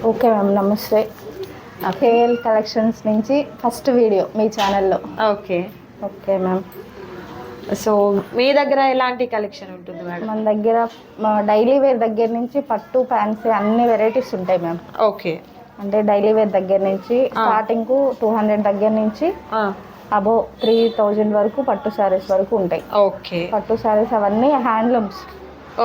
Okay ma'am, నమస్తే. KL collections నుంచి first video మీ ఛానల్లో. Okay okay ma'am. సో మీ దగ్గర ఎలాంటి కలెక్షన్ ఉంటుంది మేడం? మన దగ్గర డైలీ వేర్ దగ్గర నుంచి పట్టు ఫ్యాన్సీ అన్ని వెరైటీస్ ఉంటాయి మ్యామ్. ఓకే, అంటే డైలీ వేర్ దగ్గర నుంచి స్టార్టింగ్ 200 దగ్గర నుంచి అబో 3000 వరకు పట్టు శారీస్ వరకు ఉంటాయి. ఓకే, పట్టు శారీస్ అవన్నీ హ్యాండ్లూమ్స్.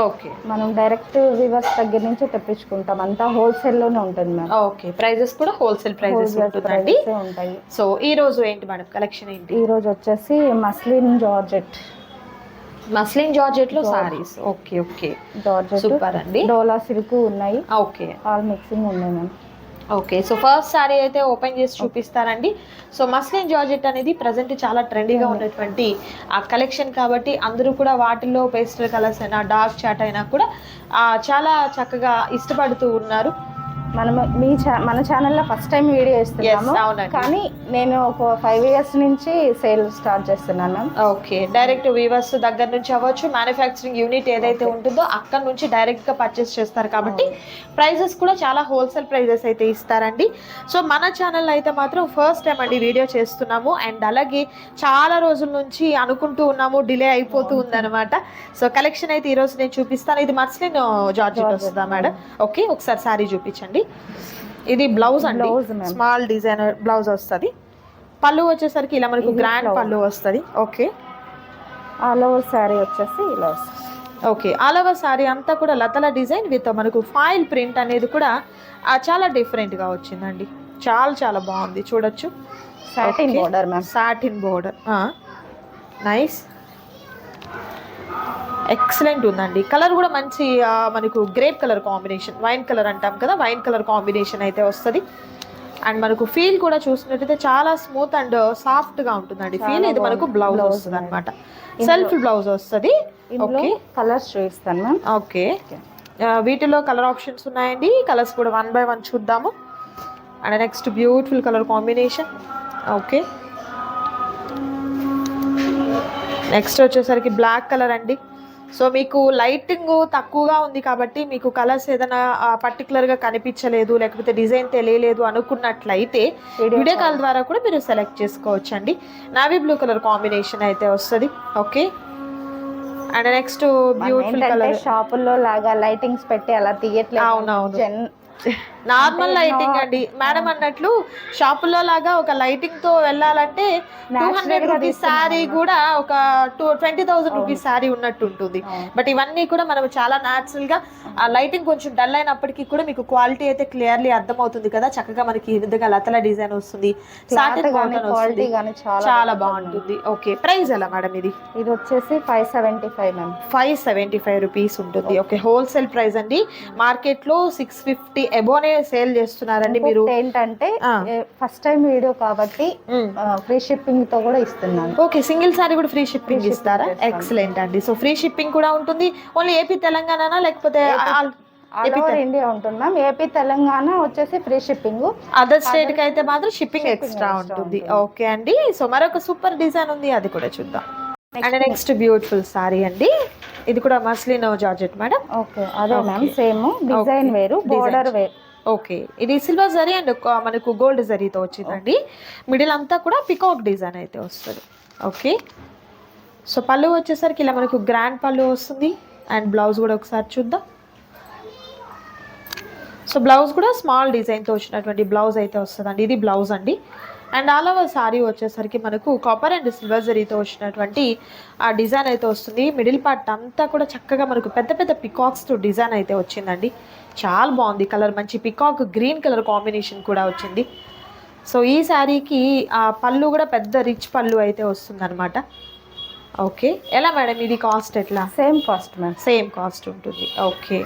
ఓకే, మనం డైరెక్ట్ వివర్స్ దగ్గర నుంచి తెప్పించుకుంటాం. అంతా హోల్సేల్లోనే ఉంటుంది మ్యామ్. ఓకే, ప్రైజెస్ కూడా హోల్సేల్ ప్రైజెస్ ఉంటుందండి. ఉంటాయి. సో ఈ రోజు ఏంటి మేడం కలెక్షన్ ఏంటి? ఈ రోజు వచ్చేసి మస్లిన్ జార్జెట్ లో saris. Okay okay, georgette super అండి. డోలా సిల్క్ ఉన్నాయి. ఓకే ఆల్ మిక్సింగ్ ఉన్నాయి ma'am. Okay, so first sorry అయితే ఓపెన్ చేసి చూపిస్తారండి. సో మస్లిన్ జార్జెట్ అనేది ప్రజెంట్ చాలా ట్రెండీగా ఉన్నటువంటి ఆ కలెక్షన్ కాబట్టి అందరూ కూడా వాటిల్లో పేస్టల్ కలర్స్ అయినా డార్క్ చాట్ అయినా కూడా చాలా చక్కగా ఇష్టపడుతూ ఉన్నారు. మన ఛానల్లో ఫస్ట్ టైం వీడియో ఇస్తున్నాము. కానీ నేను ఒక 5 years నుంచి సేల్ స్టార్ట్ చేస్తున్నాను మ్యామ్. ఓకే, డైరెక్ట్ వీవర్స్ దగ్గర నుంచి అవ్వచ్చు, మ్యానుఫ్యాక్చరింగ్ యూనిట్ ఏదైతే ఉంటుందో అక్కడ నుంచి డైరెక్ట్గా పర్చేస్ చేస్తారు కాబట్టి ప్రైజెస్ కూడా చాలా హోల్సేల్ ప్రైజెస్ అయితే ఇస్తారండి. సో మన ఛానల్లో అయితే మాత్రం ఫస్ట్ టైం అండి వీడియో చేస్తున్నాము. అండ్ అలాగే చాలా రోజుల నుంచి అనుకుంటూ ఉన్నాము, డిలే అయిపోతూ ఉందన్నమాట. సో కలెక్షన్ అయితే ఈరోజు నేను చూపిస్తాను. ఇది మస్లిన్ జార్జెట్ వస్తుందా మేడం? ఓకే, ఒకసారి సారీ చూపించండి. ఇది బ్లౌజ్ అండి, స్మాల్ డిజైనర్ బ్లౌజ్ వస్తుంది. పళ్ళు వచ్చేసరికి ఇలా మనకు గ్రాండ్ పళ్ళు వస్తుంది. ఓకే, ఆల్ ఓవర్ శారీ వచ్చేసి ఇలా వస్తుంది. ఓకే, ఆల్ ఓవర్ శారీ అంతా కూడా లతల డిజైన్ విత్ మనకు ఫాయిల్ ప్రింట్ అనేది కూడా చాలా డిఫరెంట్గా వచ్చిందండి. చాలా చాలా బాగుంది, చూడొచ్చు. Satin border ma'am. Satin border, nice, excellent ఉందండి. కలర్ కూడా మంచి మనకు grape colour combination, wine colour అంటాం కదా, వైన్ కలర్ కాంబినేషన్ అయితే వస్తుంది. అండ్ మనకు ఫీల్ కూడా చూసినట్టయితే చాలా స్మూత్ అండ్ సాఫ్ట్గా ఉంటుందండి ఫీల్. ఇది మనకు బ్లౌజ్ వస్తుంది అనమాట, సెల్ఫ్ బ్లౌజ్ వస్తుంది. ఓకే, కలర్స్ చూపిస్తాను మ్యామ్. ఓకే, వీటిలో కలర్ ఆప్షన్స్ ఉన్నాయండి. కలర్స్ కూడా 1 by 1 చూద్దాము. And next beautiful colour combination. Okay, next వచ్చేసరికి బ్లాక్ కలర్ అండి. సో మీకు లైటింగ్ తక్కువగా ఉంది కాబట్టి మీకు కలర్స్ ఏదైనా పర్టికులర్గా కనిపించలేదు, లేకపోతే డిజైన్ తెలియలేదు అనుకున్నట్లయితే వీడియో కాల్ ద్వారా కూడా మీరు సెలెక్ట్ చేసుకోవచ్చు అండి. నావీ బ్లూ కలర్ కాంబినేషన్ అయితే వస్తుంది. Okay, and next beautiful colour. షాపుల్లో లాగా లైటింగ్స్ పెట్టి అలా తీయట్లేదు. అవునవును, నార్మల్ లైటింగ్ అండి మేడం అన్నట్లు. షాపుల్లో లాగా ఒక లైటింగ్ తో వెళ్ళాలంటే 200 రూపీస్ శారీ కూడా ఒక 20,000 రూపీస్ శారీ ఉన్నట్టు ఉంటుంది. బట్ ఇవన్నీ కూడా మనం చాలా న్యాచురల్ గా, ఆ లైటింగ్ కొంచెం డల్ అయినప్పటికీ కూడా మీకు క్వాలిటీ అయితే క్లియర్లీ అర్థమవుతుంది కదా. చక్కగా మనకి ఈ విధంగా లతల డిజైన్ వస్తుంది, సాటిన్ కాటన్ వస్తుంది, చాలా బాగుంటుంది. ఓకే, ప్రైస్ ఎలా మేడం ఇది? ఇది వచ్చేసి 575 మ్యామ్. 575 రూపీస్ ఉంటుంది. ఓకే, హోల్సేల్ ప్రైస్ అండి. మార్కెట్ లో 650 ఎబోనే సేల్ చేస్తున్నారండి. మీరు ఏంటంటే ఫస్ట్ టైం వీడియో కాబట్టి ఫ్రీ షిప్పింగ్ తో కూడా ఇస్తున్నాను. ఓకే, సింగిల్ సారీ కూడా ఫ్రీ షిప్పింగ్ ఇస్తారా? ఎక్సలెంట్ అండి. సో ఫ్రీ షిప్పింగ్ కూడా ఉంటుంది. ఓన్లీ ఏపీ తెలంగాణ లేకపోతే ఆల్ ఓవర్ ఇండియా ఉంటున్నాం. ఏపీ తెలంగాణ వచ్చేసి ఫ్రీ షిప్పింగ్, అదర్ స్టేట్ కి అయితే మాత్రం షిప్పింగ్ ఎక్స్ట్రా ఉంటుంది. ఓకే అండి. సో మరొక సూపర్ డిజైన్ ఉంది, అది కూడా చూద్దాం. అండ్ నెక్స్ట్ బ్యూటిఫుల్ సారీ అండి. ఇది కూడా మస్లిన్ జార్జెట్ మేడం. ఓకే, అదే మ్యామ్, సేమ్ డిజైన్ వేరు, బోర్డర్ వేరు. ఓకే, ఇది సిల్వర్ జరీ అండ్ మనకు గోల్డ్ జరీతో వచ్చిందండి. మిడిల్ అంతా కూడా పికాక్ డిజైన్ అయితే వస్తుంది. ఓకే, సో పళ్ళు వచ్చేసరికి ఇలా మనకు గ్రాండ్ పళ్ళు వస్తుంది. అండ్ బ్లౌజ్ కూడా ఒకసారి చూద్దాం. సో బ్లౌజ్ కూడా స్మాల్ డిజైన్తో వచ్చినటువంటి బ్లౌజ్ అయితే వస్తుందండి. ఇది బ్లౌజ్ అండి. అండ్ ఆల్ ఓవర్ సారీ వచ్చేసరికి మనకు కాపర్ అండ్ సిల్వర్ జరీతో వచ్చినటువంటి ఆ డిజైన్ అయితే వస్తుంది. మిడిల్ పార్ట్ అంతా కూడా చక్కగా మనకు పెద్ద పెద్ద పికాక్స్తో డిజైన్ అయితే వచ్చిందండి. చాలా బాగుంది కలర్, మంచి పికాక్ గ్రీన్ కలర్ కాంబినేషన్ కూడా వచ్చింది. సో ఈ శారీకి ఆ పళ్ళు కూడా పెద్ద రిచ్ పళ్ళు అయితే వస్తుంది అనమాట. ఓకే, ఎలా మేడం ఇది కాస్ట్ ఎట్లా? Same cost ma'am, same cost ఉంటుంది. ఓకే,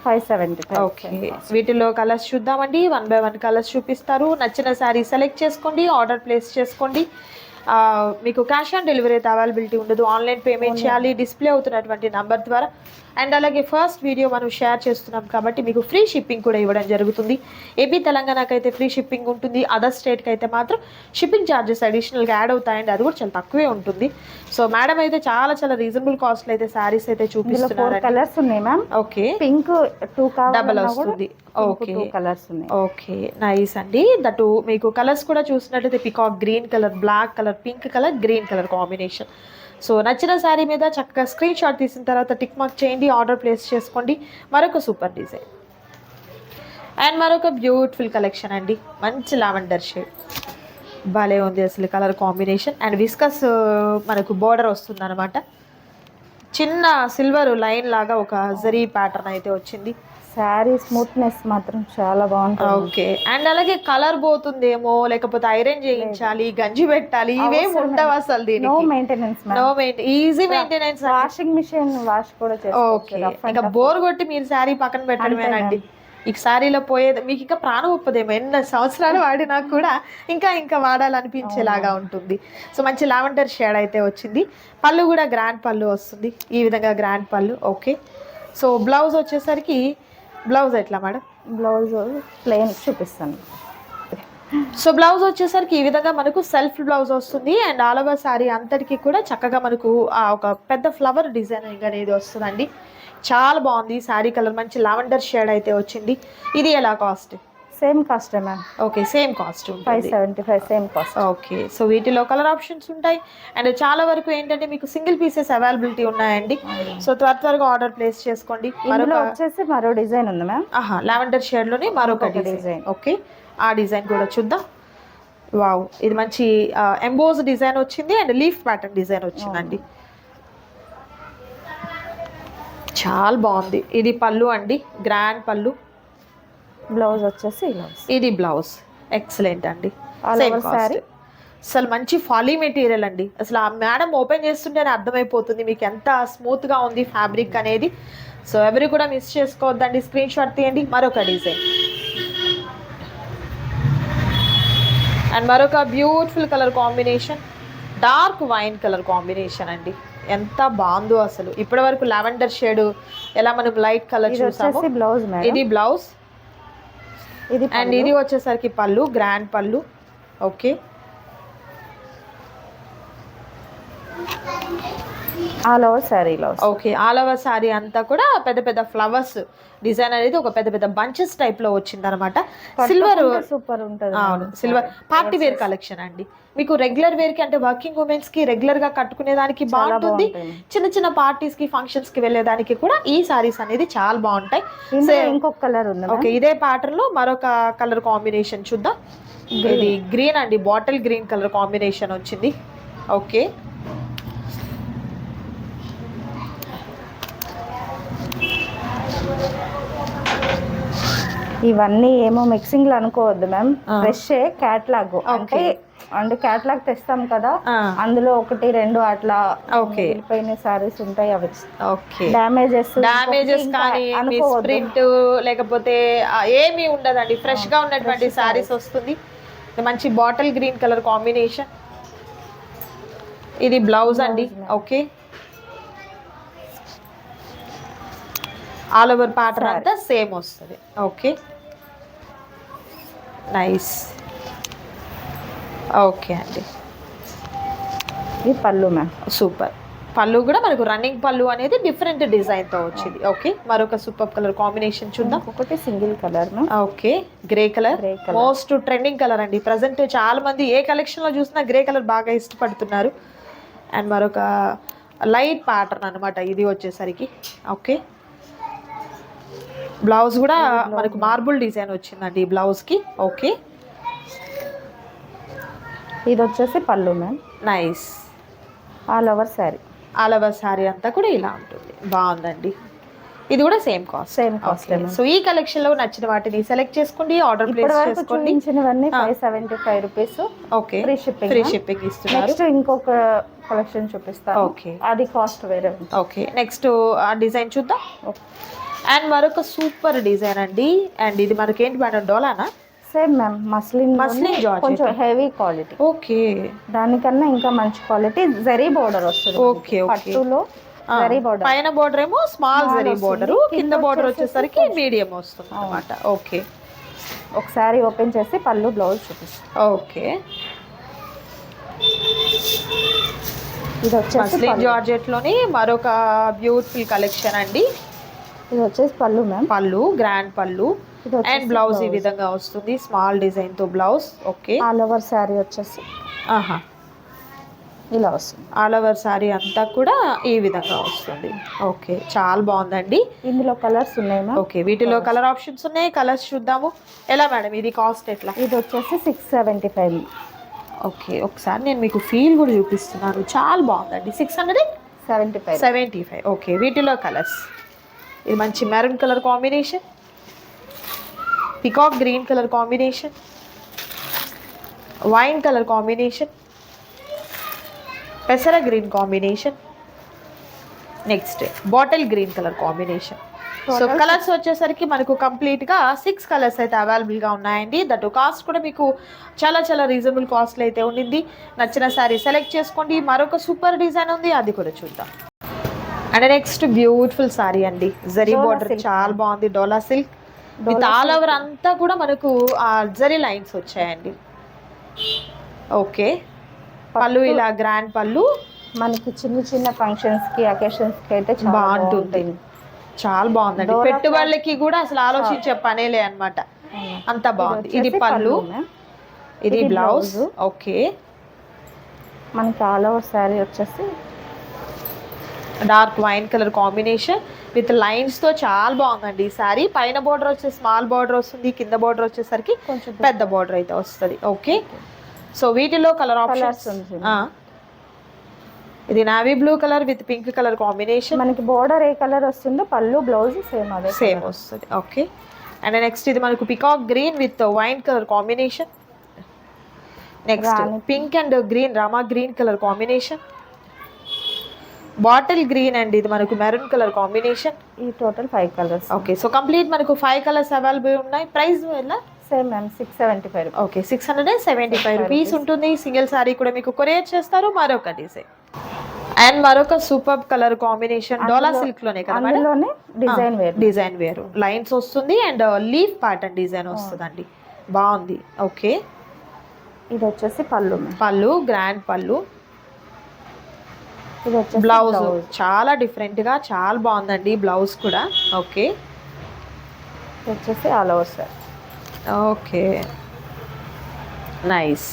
575. ఓకే, వీటిలో కలర్స్ చూద్దామండి. 1 by 1 కలర్స్ చూపిస్తారు. నచ్చిన శారీ సెలెక్ట్ చేసుకోండి, ఆర్డర్ ప్లేస్ చేసుకోండి. మీకు క్యాష్ ఆన్ డెలివరీ అయితే అవైలబిలిటీ ఉండదు, ఆన్లైన్ పేమెంట్ చేయాలి. డిస్ప్లే అవుతున్నటువంటి నంబర్ ద్వారా అండ్ అలాగే ఫస్ట్ వీడియో మనం షేర్ చేస్తున్నాం కాబట్టి మీకు ఫ్రీ షిప్పింగ్ కూడా ఇవ్వడం జరుగుతుంది. ఏపీ తెలంగాణకి అయితే ఫ్రీ షిప్పింగ్ ఉంటుంది, అదర్ స్టేట్కి అయితే మాత్రం షిప్పింగ్ ఛార్జెస్ అడిషనల్గా యాడ్ అవుతాయండి, అది కూడా చాలా తక్కువే ఉంటుంది. సో మేడం అయితే చాలా చాలా రీజనబుల్ కాస్ట్ అయితే శారీస్ అయితే చూపిస్తున్నారు. కలర్స్ ఉన్నాయి మ్యామ్. ఓకే, పింక్ 2 డబల్ వస్తుంది. ఓకే, కలర్స్ ఉన్నాయి. ఓకే, నైస్ అండి. దట్ మీకు కలర్స్ కూడా చూసినట్లయితే peacock green colour, black colour, pink colour, green colour combination. So నచ్చిన శారీ మీద చక్కగా స్క్రీన్ షాట్ తీసిన తర్వాత టిక్ మార్క్ చేయండి, ఆర్డర్ ప్లేస్ చేసుకోండి. మరొక సూపర్ డిజైన్ అండ్ మరొక బ్యూటిఫుల్ కలెక్షన్ అండి. మంచి లావెండర్ షేడ్, భలే ఉంది అసలు కలర్ కాంబినేషన్. అండ్ విస్కస్ మనకు బోర్డర్ వస్తుంది అనమాట, చిన్న సిల్వర్ లైన్ లాగా ఒక జరీ ప్యాటర్న్ అయితే వచ్చింది. శారీ స్మూత్నెస్ మాత్రం చాలా బాగుంటుంది. ఓకే, అండ్ అలాగే కలర్ పోతుందేమో, లేకపోతే ఐరన్ చేయించాలి, గంజి పెట్టాలి, ఇవేం ఉండవు అసలు. దీనికి no maintenance, easy maintenance. Washing machine wash కూడా ఓకే, ఇంకా బోర్ కొట్టి మీరు శారీ పక్కన పెట్టడమేనండి. ఈ శారీలో పోయేది మీకు ఇంకా ప్రాణం ఒప్పదేమో, ఎన్ని సంవత్సరాలు వాడినా కూడా ఇంకా ఇంకా వాడాలనిపించేలాగా ఉంటుంది. సో మంచి లావెండర్ షేడ్ అయితే వచ్చింది. పళ్ళు కూడా గ్రాండ్ పళ్ళు వస్తుంది, ఈ విధంగా గ్రాండ్ పళ్ళు. ఓకే, సో బ్లౌజ్ వచ్చేసరికి బ్లౌజ్ ఎట్లా మేడం? బ్లౌజ్ ప్లెయిన్ చూపిస్తాను. సో బ్లౌజ్ వచ్చేసరికి ఈ విధంగా మనకు సెల్ఫ్ బ్లౌజ్ వస్తుంది. అండ్ ఆల్ ఓవర్ శారీ అంతటికి కూడా చక్కగా మనకు ఒక పెద్ద ఫ్లవర్ డిజైనింగ్ అనేది వస్తుందండి. చాలా బాగుంది శారీ కలర్, మంచి లావెండర్ షేడ్ అయితే వచ్చింది. ఇది ఎలా cost? Same cost ma'am. Okay, same cost, 575 same cost. Okay, so వీటిలో కలర్ ఆప్షన్స్ ఉంటాయి. అండ్ చాలా వరకు ఏంటంటే మీకు సింగిల్ పీసెస్ అవైలబిలిటీ ఉన్నాయండి. సో త్వరగా ఆర్డర్ ప్లేస్ చేసుకోండి. మరొక వచ్చేసి మరో డిజైన్ ఉంది మ్యామ్. లావెండర్ షేడ్ లోనే మరొక డిజైన్. ఓకే, ఆ డిజైన్ కూడా చూద్దాం. వావ్, ఇది మంచి ఎంబోజ్ డిజైన్ వచ్చింది అండ్ లీఫ్ ప్యాటర్న్ డిజైన్ వచ్చిందండి. చాలా బాగుంది. ఇది పళ్ళు అండి, గ్రాండ్ పళ్ళు. బ్లౌజ్ వచ్చేసి ఇది బ్లౌజ్. ఎక్సలెంట్ అండి, సేమ్ కాస్ట్. అసలు మంచి ఫాలీ మెటీరియల్ అండి. అసలు ఆ మేడం ఓపెన్ చేస్తుంటేనే అర్థమైపోతుంది మీకు ఎంత స్మూత్గా ఉంది ఫ్యాబ్రిక్ అనేది. సో ఎవరు కూడా మిస్ చేసుకోవద్దండి, స్క్రీన్ షాట్ తీయండి. మరొక డిజైన్ అండ్ మరొక beautiful colour combination, dark wine colour combination అండి. ఎంత బాగుందో అసలు. ఇప్పటి వరకు లావెండర్ షేడ్ ఎలా మనం లైట్ కలర్ చూసాము, బ్లౌజ్. ఇది బ్లౌజ్ అండ్ ఇది వచ్చేసరికి పళ్ళు, గ్రాండ్ పళ్ళు. ఓకే, ఆల్ ఓవర్ శారీలో. ఓకే, ఆల్ ఓవర్ శారీ అంతా కూడా పెద్ద పెద్ద ఫ్లవర్స్ డిజైన్ అనేది ఒక పెద్ద పెద్ద బంచెస్ టైప్ లో వచ్చింది అనమాట. సిల్వర్ సూపర్ ఉంటుంది. అవును, సిల్వర్ పార్టీ వేర్ కలెక్షన్ అండి. మీకు రెగ్యులర్ వేర్ కి అంటే వర్కింగ్ ఉమెన్స్ కి రెగ్యులర్ గా కట్టుకునే దానికి బాగుంటుంది. చిన్న చిన్న పార్టీస్ కి ఫంక్షన్స్ కి వెళ్ళేదానికి కూడా ఈ సారీస్ అనేది చాలా బాగుంటాయి. ఇంకొక కలర్ ఉంది. ఓకే, ఇదే ప్యాటర్న్ లో మరొక కలర్ కాంబినేషన్ చూద్దాం. ఇది గ్రీన్ అండి, బాటిల్ గ్రీన్ కలర్ కాంబినేషన్ వచ్చింది. ఓకే, ఇవన్నీ ఏమో మిక్సింగ్ లో అనుకోవద్దు మ్యామ్, ఫ్రెష్ క్యాట్లాగ్ అంటే క్యాట్లాగ్ తెస్తాం కదా, అందులో 1, 2 అట్లా వెళ్ళిపోయిన సారీస్ ఉంటాయి. అవి డ్యామేజెస్ కానీ ప్రింట్ లేకపోతే ఏమీ ఉండదండి, ఫ్రెష్ గా ఉన్నటువంటి సారీస్ వస్తుంది. మంచి బాటిల్ గ్రీన్ కలర్ కాంబినేషన్. ఇది బ్లౌజ్ అండి. ఓకే, ఆల్ ఓవర్ ప్యాటర్న్ అంతా సేమ్ వస్తుంది. Okay, nice. ఓకే అండి, ఈ పళ్ళు మ్యామ్ సూపర్. పళ్ళు కూడా మనకు రన్నింగ్ పళ్ళు అనేది డిఫరెంట్ డిజైన్ తో వచ్చింది. ఓకే, మరొక సూపర్ కలర్ కాంబినేషన్ చూద్దాం. ఒకటి single colour. Okay, grey colour most trending colour అండి. ప్రజెంట్ చాలా మంది ఏ కలెక్షన్ లో చూసినా గ్రే కలర్ బాగా ఇష్టపడుతున్నారు. అండ్ మరొక లైట్ ప్యాటర్న్ అనమాట ఇది వచ్చేసరికి. ఓకే, బ్లౌజ్ కూడా మనకు మార్బుల్ డిజైన్ వచ్చిందండి ఈ బ్లౌజ్ కి. ఓకే, ఇది వచ్చేసి పళ్ళు ma'am. Nice, all over sari. All over sari అంతా కూడా ఇలా ఉంటుంది, బాగుందండి. ఇది కూడా సేమ్ కాస్ట్. సో ఈ కలెక్షన్ లో నచ్చిన వాటిని సెలెక్ట్ చేసుకోండి, ఆర్డర్ ప్లేస్ చేసుకోండి. 575 రూపీస్. ఓకే, ఫ్రీ షిప్పింగ్ ఇస్తున్నారు. నెక్స్ట్ ఇంకొక కలెక్షన్ చూపిస్తాను. ఓకే, అది కాస్ట్ వేరే. ఓకే, నెక్స్ట్ ఆ డిజైన్ చూద్దాం. అండ్ మరొక సూపర్ డిజైన్ అండి. అండ్ ఇది మనకేంటి మేడం, డోలానా? సేమ్ మ్యామ్, మస్లిన్ జార్జెట్, కొంచెం హెవీ క్వాలిటీ. ఓకే, దానికన్నా ఇంకా మంచి క్వాలిటీ జరీ బోర్డర్ వస్తుంది. ఓకే, పట్టులో జరీ బోర్డర్, పైన బోర్డర్ ఏమో స్మాల్ జరీ బోర్డర్, వస్తుంది. కింద బోర్డర్ వచ్చేసరికి మీడియం వస్తుంది అన్నమాట. ఓకే, ఒకసారి ఓపెన్ చేసి పళ్ళు బ్లౌజ్ చూపిస్తాం. ఓకే. ఇది వచ్చేసి మస్లిన్ జార్జెట్ లోని మరొక బ్యూటిఫుల్ కలెక్షన్ అండి. ఇది వచ్చేసి పళ్ళు మ్యామ్, పళ్ళు గ్రాండ్ పళ్ళు అండ్ బ్లౌజ్ ఈ విధంగా వస్తుంది, స్మాల్ డిజైన్ తో blouse. Okay, all over sari వచ్చేసి ఆహా, ఇలా వస్తుంది. ఆల్ ఓవర్ శారీ అంతా కూడా ఈ విధంగా వస్తుంది. ఓకే, చాలా బాగుందండి. ఇందులో కలర్స్ ఉన్నాయి మ్యామ్. ఓకే, వీటిలో కలర్ ఆప్షన్స్ ఉన్నాయి, కలర్స్ చూద్దాము. ఎలా మేడం ఇది కాస్ట్ ఎట్లా? ఇది వచ్చేసి 675. ఓకే, ఒకసారి నేను మీకు ఫీల్ కూడా చూపిస్తున్నాను, చాలా బాగుందండి. 675. ఓకే, వీటిలో కలర్స్ ఇది మంచి maroon colour combination, peacock green colour combination, wine colour combination, పెసర green combination, next bottle green colour combination. So colours వచ్చేసరికి మనకు కంప్లీట్గా 6 కలర్స్ అయితే అవైలబుల్గా ఉన్నాయండి. దట్ కాస్ట్ కూడా మీకు చాలా చాలా రీజనబుల్ కాస్ట్లో అయితే ఉండింది. నచ్చిన శారీ సెలెక్ట్ చేసుకోండి. మరొక సూపర్ డిజైన్ ఉంది, అది కూడా చూద్దాం. అండ్ నెక్స్ట్ బ్యూటిఫుల్ శారీ అండి, జరీ బార్డర్ చాలా బాగుంది, డోలా సిల్క్ విత్ ఆల్ ఓవర్ అంతా కూడా మనకు ఆ జరీ లైన్స్ వచ్చాయండి. ఓకే, పళ్ళు ఇలా గ్రాండ్ పళ్ళు, మనకి చిన్న చిన్న ఫంక్షన్స్ కి అకేషన్స్ కి అయితే చాలా బాగుంటుంది, చాలా బాగుందండి. పెట్టుబడులకి కూడా అసలు ఆలోచించే పనేలే అన్నమాట, అంత బాగుంది. ఇది పళ్ళు, ఇది బ్లౌజ్. ఓకే, మనకి ఆల్ ఓవర్ శారీ వచ్చేసి dark wine colour combination with lines తో చాలా బాగుందండి ఈ శారీ. పైన బోర్డర్ వచ్చి స్మాల్ బోర్డర్ వస్తుంది, కింద బోర్డర్ వచ్చేసరికి కొంచెం పెద్ద బోర్డర్ అయితే వస్తుంది. ఓకే, సో వీటిలో కలర్ ఆప్షన్స్, ఇది navy blue colour with pink colour combination. మనకి బోర్డర్ ఏ కలర్ వస్తుందో పళ్ళు బ్లౌజ్ సేమ్ వస్తుంది. ఓకే, అండ్ నెక్స్ట్ ఇది మనకు peacock green with wine colour combination, next pink and green Rama green colour combination, bottle green and ఇది మనకు maroon colour combination. ఈ total 5 colours. Okay, so complete మనకు 5 colours available ఉన్నాయి. Price ఎలా? Same ma'am, 675. Okay, 675 rupees ఉంటుంది. Single sorry కూడా మీకు courier చేస్తారు. మరొక డిజైన్ అండ్ మరొక సూపర్ కలర్ కాంబినేషన్, డోలా సిల్క్ లోనే కదా మేడం, డిజైన్ వేరు లైన్స్ వస్తుంది అండ్ లీఫ్ ప్యాటర్న్ డిజైన్ వస్తుందండి, బాగుంది. ఓకే, ఇది వచ్చేసి పళ్ళు, పళ్ళు గ్రాండ్ పళ్ళు, ఇది వచ్చేసి బ్లౌజ్ చాలా డిఫరెంట్ గా చాలా బాగుందండి బ్లౌజ్ కూడా. ఓకే, ఇది వచ్చేసి all over sir. Okay, nice.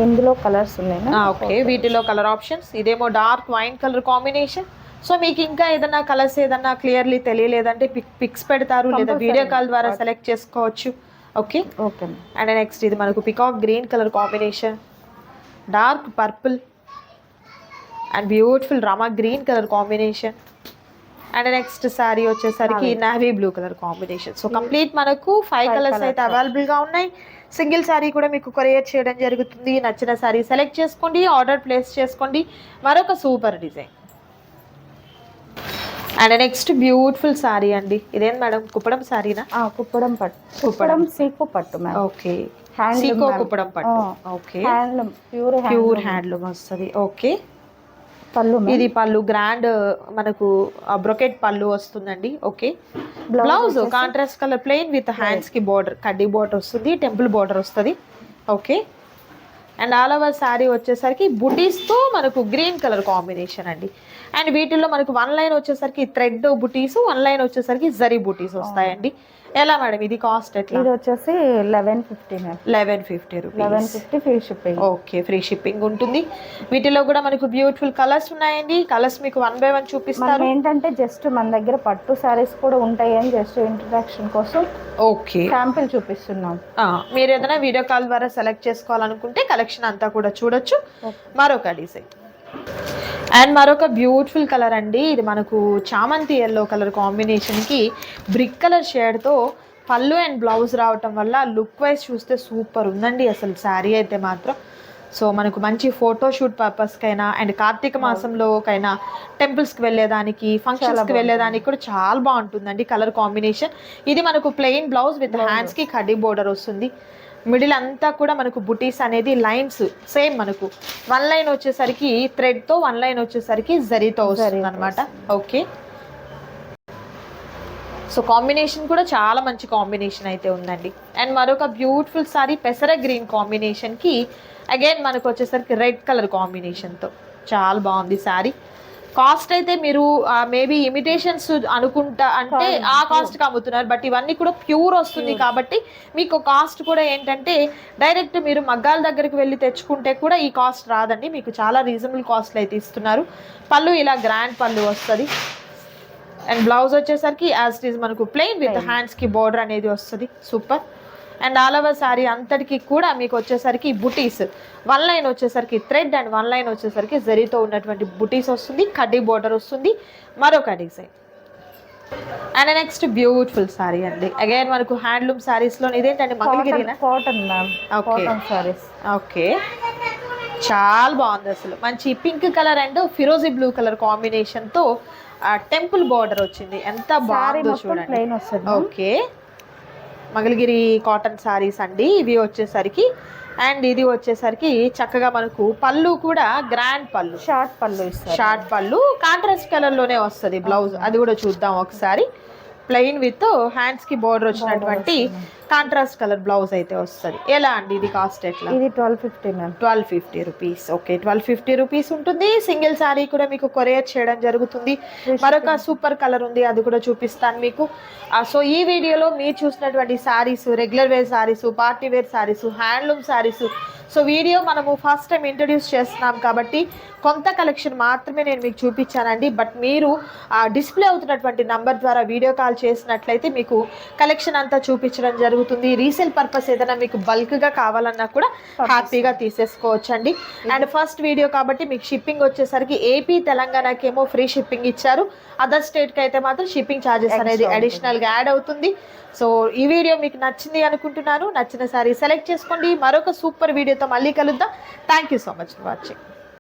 ఇందులో కలర్స్ ఉన్నాయి. ఓకే, వీటిలో కలర్ ఆప్షన్స్, ఇదేమో dark wine colour combination. So మీకు ఇంకా ఏదైనా కలర్స్ ఏదన్నా క్లియర్లీ తెలియలేదంటే పిక్స్ పెడతారు, లేదా వీడియో కాల్ ద్వారా సెలెక్ట్ చేసుకోవచ్చు. Okay, okay. అండ్ నెక్స్ట్ ఇది మనకు peacock green colour combination, dark purple and beautiful Rama green colour combination. And next sari వచ్చేసరికి navy blue colour combination. So complete మనకు 5 కలర్స్ అయితే అవైలబుల్గా ఉన్నాయి. సింగిల్ శారీ కూడా మీకు కొరియర్ చేయడం జరుగుతుంది. నచ్చిన శారీ సెలెక్ట్ చేసుకోండి, ఆర్డర్ ప్లేస్ చేసుకోండి. మరొక super design and next beautiful sari అండి. ఇదేం మేడం, కుప్పడం శారీనా? కుప్పడం పట్టు, కుప్పడం సీకో పట్టు మ్యామ్. ఓకే, సీకో కుప్పడం పట్టు. ఓకే, హ్యాండ్లూమ్, ప్యూర్ హ్యాండ్లూమ్ వస్తుంది. ఓకే, పళ్ళు, ఇది పళ్ళు గ్రాండ్ మనకు బ్రొకెట్ పళ్ళు వస్తుందండి. Okay, blouse contrast colour plain with hands కి బోర్డర్, కడ్డీ బోర్డర్ వస్తుంది, టెంపుల్ బోర్డర్ వస్తుంది. Okay, and all over sari వచ్చేసరికి బుటీస్తో మనకు గ్రీన్ కలర్ కాంబినేషన్ అండి. అండ్ వీటిల్లో మనకు 1 లైన్ వచ్చేసరికి థ్రెడ్ బుటీస్, 1 లైన్ వచ్చేసరికి జరీ బుటీస్ వస్తాయండి. ఎలా మేడం ఇది కాస్ట్ ఎట్లా? ఇది వచ్చేసి 1150 ma'am. 1150 rupees. 1150 free shipping. Okay, free shipping ఉంటుంది. వీటిలో కూడా మనకు బ్యూటిఫుల్ కలర్స్ ఉన్నాయండి. కలర్స్ మీకు 1 బై 1 చూపిస్తారు. ఏంటంటే జస్ట్ మన దగ్గర పట్టు సారీస్ కూడా ఉంటాయని జస్ట్ ఇంట్రడక్షన్ కోసం ఓకే శాంపిల్ చూపిస్తున్నాం. మీరు ఏదైనా వీడియో కాల్ ద్వారా సెలెక్ట్ చేసుకోవాలనుకుంటే కలెక్షన్ అంతా కూడా చూడొచ్చు. మరొక డిజైన్ అండ్ మరొక బ్యూటిఫుల్ కలర్ అండి. ఇది మనకు చామంతి ఎల్లో కలర్ కాంబినేషన్కి బ్రిక్ కలర్ షేడ్తో పళ్ళు అండ్ బ్లౌజ్ రావటం వల్ల లుక్ వైజ్ చూస్తే సూపర్ ఉందండి అసలు శారీ అయితే మాత్రం. సో మనకు మంచి ఫోటోషూట్ పర్పస్కైనా అండ్ కార్తీక మాసంలోకైనా టెంపుల్స్కి వెళ్ళేదానికి, ఫంక్షన్స్కి వెళ్ళేదానికి కూడా చాలా బాగుంటుందండి కలర్ కాంబినేషన్. ఇది మనకు ప్లెయిన్ బ్లౌజ్ విత్ హ్యాండ్స్కి కడ్డీ బోర్డర్ వస్తుంది. మిడిల్ అంతా కూడా మనకు బుటీస్ అనేది లైన్స్ సేమ్ మనకు 1 లైన్ వచ్చేసరికి థ్రెడ్తో 1 లైన్ వచ్చేసరికి జరీతో వస్తుంది అనమాట. ఓకే, సో కాంబినేషన్ కూడా చాలా మంచి కాంబినేషన్ అయితే ఉందండి. అండ్ మరొక బ్యూటిఫుల్ సారీ పెసర గ్రీన్ కాంబినేషన్కి అగైన్ మనకు వచ్చేసరికి రెడ్ కలర్ కాంబినేషన్తో చాలా బాగుంది సారీ. కాస్ట్ అయితే మీరు మేబీ ఇమిటేషన్స్ అనుకుంటా అంటే ఆ కాస్ట్కి అమ్ముతున్నారు, బట్ ఇవన్నీ కూడా ప్యూర్ వస్తుంది కాబట్టి మీకు కాస్ట్ కూడా ఏంటంటే డైరెక్ట్ మీరు మగ్గాల దగ్గరికి వెళ్ళి తెచ్చుకుంటే కూడా ఈ కాస్ట్ రాదండి, మీకు చాలా రీజనబుల్ కాస్ట్లు అయితే ఇస్తున్నారు. పళ్ళు ఇలా గ్రాండ్ పళ్ళు వస్తుంది. అండ్ బ్లౌజ్ వచ్చేసరికి యాజ్ ఇట్ ఈజ్ మనకు ప్లెయిన్ విత్ హ్యాండ్స్కి బోర్డర్ అనేది వస్తుంది. Super. And all over sorry అంతటికి కూడా మీకు వచ్చేసరికి బుటీస్ 1 లైన్ వచ్చేసరికి థ్రెడ్ అండ్ 1 లైన్ వచ్చేసరికి జరీతో ఉన్నటువంటి బుటీస్ వస్తుంది. కడ్డీ బోర్డర్ వస్తుంది. మరొక design. And next beautiful sari అండి. అగైన్ మనకు హ్యాండ్లూమ్ సారీస్లో ఇదేంటండి మంగళగిరినా? Cotton ma'am. సారీస్. ఓకే, చాలా బాగుంది అసలు. మంచి పింక్ కలర్ అండ్ ఫిరోజీ బ్లూ కలర్ కాంబినేషన్తో టెంపుల్ బార్డర్ వచ్చింది. ఎంత బాగుందో చూడండి. ఓకే, మంగళగిరి కాటన్ సారీస్ అండి ఇవి వచ్చేసరికి. అండ్ ఇది వచ్చేసరికి చక్కగా మనకు పళ్ళు కూడా గ్రాండ్ పళ్ళు, షార్ట్ పళ్ళు ఇస్తారు. షార్ట్ పళ్ళు కాంట్రాస్ట్ కలర్లోనే వస్తుంది బ్లౌజ్. అది కూడా చూద్దాం ఒకసారి. ప్లెయిన్ విత్ హ్యాండ్స్కి బోర్డర్ వచ్చినటువంటి కాంట్రాస్ట్ కలర్ బ్లౌజ్ అయితే వస్తుంది. ఎలా అండి ఇది కాస్ట్ ఎట్లా? ఇది 1250 మ్యామ్. 1250 రూపీస్. ఓకే, 1250 రూపీస్ ఉంటుంది. సింగిల్ శారీ కూడా మీకు కొరియర్ చేయడం జరుగుతుంది. మరొక సూపర్ కలర్ ఉంది, అది కూడా చూపిస్తాను మీకు. సో ఈ వీడియోలో మీరు చూసినటువంటి saris regular wear saris, party wear saris, handloom saris. So video మనము ఫస్ట్ టైం ఇంట్రడ్యూస్ చేస్తున్నాం కాబట్టి కొంత కలెక్షన్ మాత్రమే నేను మీకు చూపించానండి. బట్ మీరు డిస్ప్లే అవుతున్నటువంటి నంబర్ ద్వారా వీడియో కాల్ చేసినట్లయితే మీకు కలెక్షన్ అంతా చూపించడం జరుగుతుంది. రీసేల్ పర్పస్ ఏదైనా మీకు బల్క్గా కావాలన్నా కూడా హ్యాపీగా తీసేసుకోవచ్చండి. అండ్ ఫస్ట్ వీడియో కాబట్టి మీకు షిప్పింగ్ వచ్చేసరికి ఏపీ తెలంగాణకేమో ఫ్రీ షిప్పింగ్ ఇచ్చారు. అదర్ స్టేట్కి అయితే మాత్రం షిప్పింగ్ ఛార్జెస్ అనేది అడిషనల్గా యాడ్ అవుతుంది. సో ఈ వీడియో మీకు నచ్చింది అనుకుంటున్నాను. నచ్చిన సారీ సెలెక్ట్ చేసుకోండి. మరొక సూపర్ వీడియోతో మళ్ళీ కలుద్దాం. Thank you so much for watching.